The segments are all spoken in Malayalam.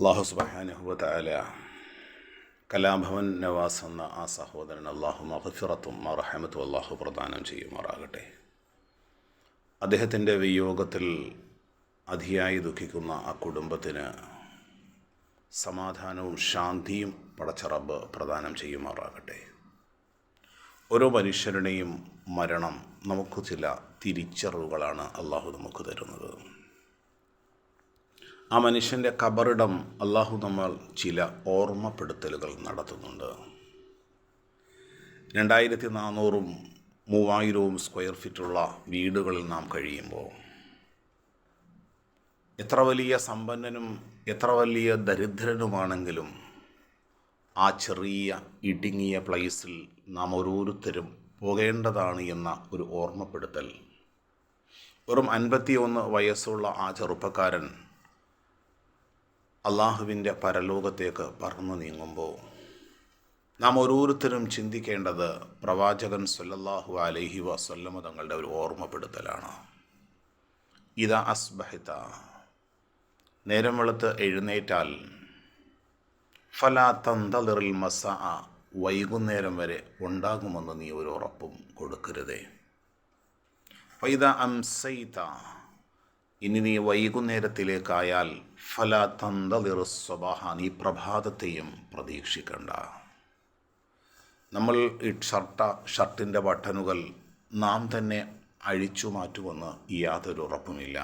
അള്ളാഹു സുബ്ഹാനഹു വ തആല കലാഭവൻ നവാസ് എന്ന ആ സഹോദരൻ അള്ളാഹു മഗ്ഫിറത്തും റഹ്മത്തും അള്ളാഹു പ്രദാനം ചെയ്യുമാറാകട്ടെ. അദ്ദേഹത്തിൻ്റെ വിയോഗത്തിൽ അതിയായി ദുഃഖിക്കുന്ന ആ കുടുംബത്തിന് സമാധാനവും ശാന്തിയും പടച്ച റബ്ബ് പ്രദാനം ചെയ്യുമാറാകട്ടെ. ഓരോ മനുഷ്യരുടെയും മരണം നമുക്ക് ചില തിരിച്ചറിവുകളാണ് അള്ളാഹു നമുക്ക് തരുന്നത്. ആ മനുഷ്യൻ്റെ ഖബറിടം അള്ളാഹു നമ്മൾ ചില ഓർമ്മപ്പെടുത്തലുകൾ നടത്തുന്നുണ്ട്. 2400-ഉം 3000-ഉം സ്ക്വയർ ഫീറ്റുള്ള വീടുകളിൽ നാം കഴിയുമ്പോൾ എത്ര വലിയ സമ്പന്നനും എത്ര വലിയ ദരിദ്രനുമാണെങ്കിലും ആ ചെറിയ ഇടുങ്ങിയ പ്ലേസിൽ നാം ഓരോരുത്തരും പോകേണ്ടതാണ് എന്ന ഒരു ഓർമ്മപ്പെടുത്തൽ. വെറും 51 വയസ്സുള്ള ആ ചെറുപ്പക്കാരൻ അള്ളാഹുവിൻ്റെ പരലോകത്തേക്ക് പറന്നു നീങ്ങുമ്പോൾ നാം ഓരോരുത്തരും ചിന്തിക്കേണ്ടത് പ്രവാചകൻ സ്വല്ലല്ലാഹു അലൈഹി വസല്ലമ തങ്ങളുടെ ഒരു ഓർമ്മപ്പെടുത്തലാണ്. ഇദാ അസ്ബഹത, നേരം വെളുത്ത് എഴുന്നേറ്റാൽ, ഫലാ തന്തളിറിൽ മസാ, വൈകുന്നേരം വരെ ഉണ്ടാകുമെന്ന് നീ ഒരു ഉറപ്പും കൊടുക്കരുതേ. ഫൈദാ അംസൈത, ഇനി നീ വൈകുന്നേരത്തിലേക്കായാൽ, ഫലാ തന്തളിറു സ്വബാഹ, നീ പ്രഭാതത്തെയും പ്രതീക്ഷിക്കണ്ട. നമ്മൾ ഈ ഷർട്ടിൻ്റെ ബട്ടണുകൾ നാം തന്നെ അഴിച്ചു മാറ്റുമെന്ന് യാതൊരു ഉറപ്പുമില്ല.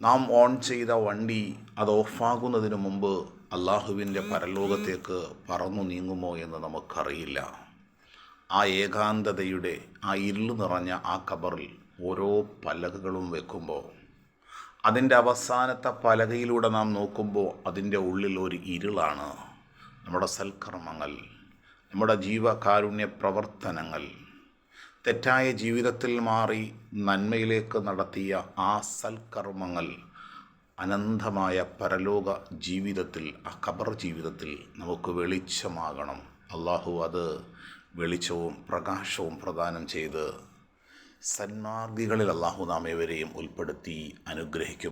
നാം ഓൺ ചെയ്ത വണ്ടി അത് ഓഫാകുന്നതിന് മുമ്പ് അള്ളാഹുവിൻ്റെ പരലോകത്തേക്ക് പറന്നു നീങ്ങുമോ എന്ന് നമുക്കറിയില്ല. ആ ഏകാന്തതയുടെ ആ ഇരുള് നിറഞ്ഞ ആ ഖബറിൽ ഓരോ പലകകളും വെക്കുമ്പോൾ അതിൻ്റെ അവസാനത്തെ പലകയിലൂടെ നാം നോക്കുമ്പോൾ അതിൻ്റെ ഉള്ളിൽ ഒരു ഇരുളാണ്. നമ്മുടെ സൽക്കർമ്മങ്ങൾ, നമ്മുടെ ജീവകാരുണ്യ പ്രവർത്തനങ്ങൾ, തെറ്റായ ജീവിതത്തിൽ മാറി നന്മയിലേക്ക് നടത്തിയ ആ സൽക്കർമ്മങ്ങൾ അനന്തമായ പരലോക ജീവിതത്തിൽ, ആ ഖബർ ജീവിതത്തിൽ നമുക്ക് വെളിച്ചമാകണം. അള്ളാഹു അത് വെളിച്ചവും പ്രകാശവും പ്രദാനം ചെയ്ത് സന്മാർഗികളിൽ അള്ളാഹു നാം ഏവരെയും ഉൾപ്പെടുത്തി അനുഗ്രഹിക്കും.